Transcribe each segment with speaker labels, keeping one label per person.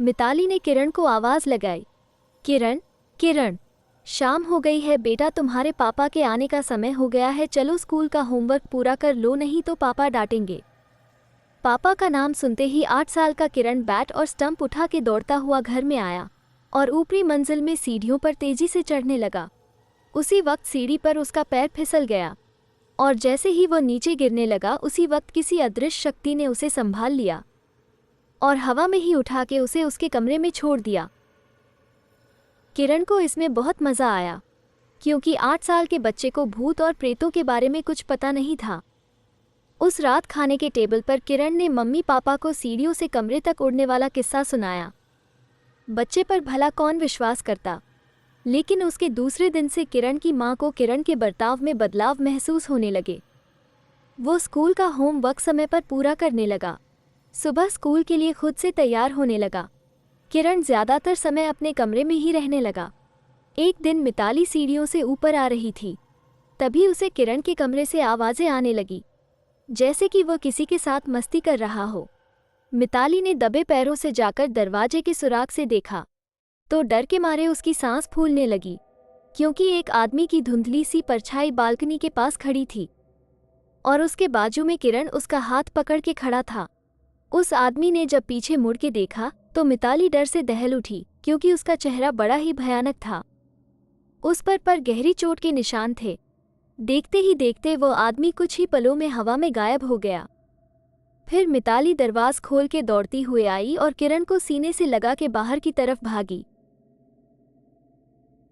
Speaker 1: मिताली ने किरण को आवाज लगाई। किरण, किरण, शाम हो गई है बेटा, तुम्हारे पापा के आने का समय हो गया है, चलो स्कूल का होमवर्क पूरा कर लो, नहीं तो पापा डांटेंगे। पापा का नाम सुनते ही 8 साल का किरण बैट और स्टंप उठा के दौड़ता हुआ घर में आया और ऊपरी मंजिल में सीढ़ियों पर तेजी से चढ़ने लगा। उसी वक्त सीढ़ी पर उसका पैर फिसल गया और जैसे ही वह नीचे गिरने लगा, उसी वक्त किसी अदृश्य शक्ति ने उसे संभाल लिया और हवा में ही उठा के उसे उसके कमरे में छोड़ दिया। किरण को इसमें बहुत मज़ा आया क्योंकि 8 साल के बच्चे को भूत और प्रेतों के बारे में कुछ पता नहीं था। उस रात खाने के टेबल पर किरण ने मम्मी पापा को सीढ़ियों से कमरे तक उड़ने वाला किस्सा सुनाया। बच्चे पर भला कौन विश्वास करता, लेकिन उसके दूसरे दिन से किरण की माँ को किरण के बर्ताव में बदलाव महसूस होने लगे। वो स्कूल का होमवर्क समय पर पूरा करने लगा, सुबह स्कूल के लिए खुद से तैयार होने लगा। किरण ज़्यादातर समय अपने कमरे में ही रहने लगा। एक दिन मिताली सीढ़ियों से ऊपर आ रही थी, तभी उसे किरण के कमरे से आवाज़ें आने लगी, जैसे कि वह किसी के साथ मस्ती कर रहा हो। मिताली ने दबे पैरों से जाकर दरवाजे के सुराख से देखा तो डर के मारे उसकी सांस फूलने लगी क्योंकि एक आदमी की धुंधली सी परछाई बालकनी के पास खड़ी थी और उसके बाजू में किरण उसका हाथ पकड़ के खड़ा था। उस आदमी ने जब पीछे मुड़ के देखा तो मिताली डर से दहल उठी क्योंकि उसका चेहरा बड़ा ही भयानक था। उस पर गहरी चोट के निशान थे। देखते ही देखते वो आदमी कुछ ही पलों में हवा में गायब हो गया। फिर मिताली दरवाज़ा खोल के दौड़ती हुई आई और किरण को सीने से लगा के बाहर की तरफ भागी।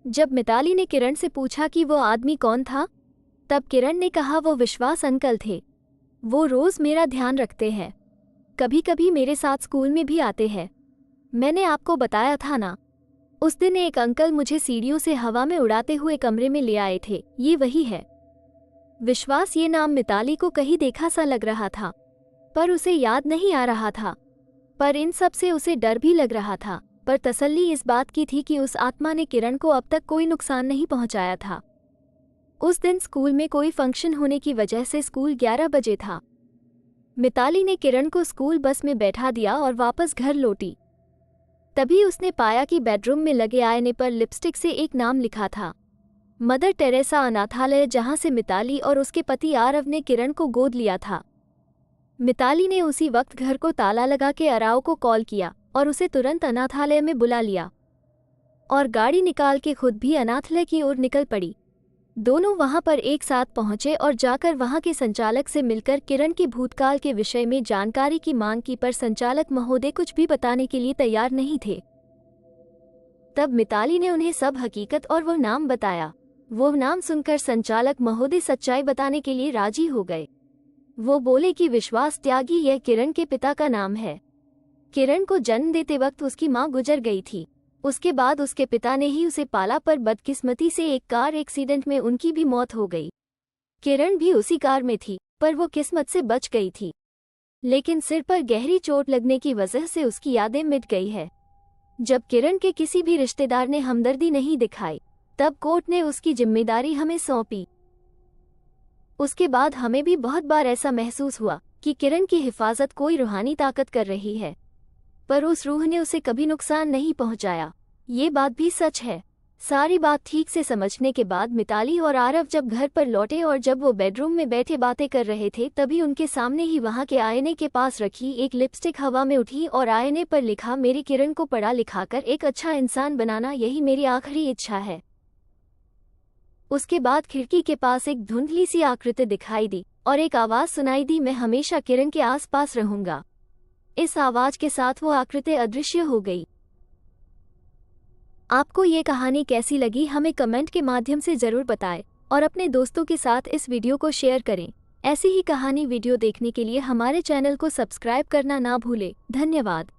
Speaker 1: जब मिताली ने किरण से पूछा कि वो आदमी कौन था, तब किरण ने कहा वो विश्वास अंकल थे। वो रोज़ मेरा ध्यान रखते हैं, कभी कभी मेरे साथ स्कूल में भी आते हैं। मैंने आपको बताया था ना, उस दिन एक अंकल मुझे सीढ़ियों से हवा में उड़ाते हुए कमरे में ले आए थे, ये वही है। विश्वास ये नाम मिताली को कहीं देखा सा लग रहा था, पर उसे याद नहीं आ रहा था। पर इन सब से उसे डर भी लग रहा था, पर तसल्ली इस बात की थी कि उस आत्मा ने किरण को अब तक कोई नुकसान नहीं पहुंचाया था। उस दिन स्कूल में कोई फंक्शन होने की वजह से स्कूल 11 बजे था। मिताली ने किरण को स्कूल बस में बैठा दिया और वापस घर लौटी। तभी उसने पाया कि बेडरूम में लगे आईने पर लिपस्टिक से एक नाम लिखा था, मदर टेरेसा अनाथालय, जहां से मिताली और उसके पति आरव ने किरण को गोद लिया था। मिताली ने उसी वक्त घर को ताला लगा के अराव को कॉल किया और उसे तुरंत अनाथालय में बुला लिया और गाड़ी निकाल के खुद भी अनाथालय की ओर निकल पड़ी। दोनों वहां पर एक साथ पहुंचे और जाकर वहां के संचालक से मिलकर किरण के भूतकाल के विषय में जानकारी की मांग की, पर संचालक महोदय कुछ भी बताने के लिए तैयार नहीं थे। तब मिताली ने उन्हें सब हकीकत और वो नाम बताया। वो नाम सुनकर संचालक महोदय सच्चाई बताने के लिए राजी हो गए। वो बोले कि विश्वास त्यागी यह किरण के पिता का नाम है। किरण को जन्म देते वक्त उसकी माँ गुजर गई थी। उसके बाद उसके पिता ने ही उसे पाला, पर बदकिस्मती से एक कार एक्सीडेंट में उनकी भी मौत हो गई। किरण भी उसी कार में थी, पर वो किस्मत से बच गई थी, लेकिन सिर पर गहरी चोट लगने की वजह से उसकी यादें मिट गई है। जब किरण के किसी भी रिश्तेदार ने हमदर्दी नहीं दिखाई, तब कोर्ट ने उसकी जिम्मेदारी हमें सौंपी। उसके बाद हमें भी बहुत बार ऐसा महसूस हुआ कि किरण की हिफाजत कोई रूहानी ताकत कर रही है, पर उस रूह ने उसे कभी नुकसान नहीं पहुंचाया। ये बात भी सच है। सारी बात ठीक से समझने के बाद मिताली और आरव जब घर पर लौटे और जब वो बेडरूम में बैठे बातें कर रहे थे, तभी उनके सामने ही वहां के आईने के पास रखी एक लिपस्टिक हवा में उठी और आईने पर लिखा, मेरी किरण को पढ़ा लिखाकर एक अच्छा इंसान बनाना, यही मेरी आखिरी इच्छा है। उसके बाद खिड़की के पास एक धुंधली सी आकृति दिखाई दी और एक आवाज सुनाई दी, मैं हमेशा किरण के आसपास रहूंगा। इस आवाज के साथ वो आकृति अदृश्य हो गई। आपको ये कहानी कैसी लगी हमें कमेंट के माध्यम से जरूर बताएं और अपने दोस्तों के साथ इस वीडियो को शेयर करें। ऐसी ही कहानी वीडियो देखने के लिए हमारे चैनल को सब्सक्राइब करना ना भूलें। धन्यवाद।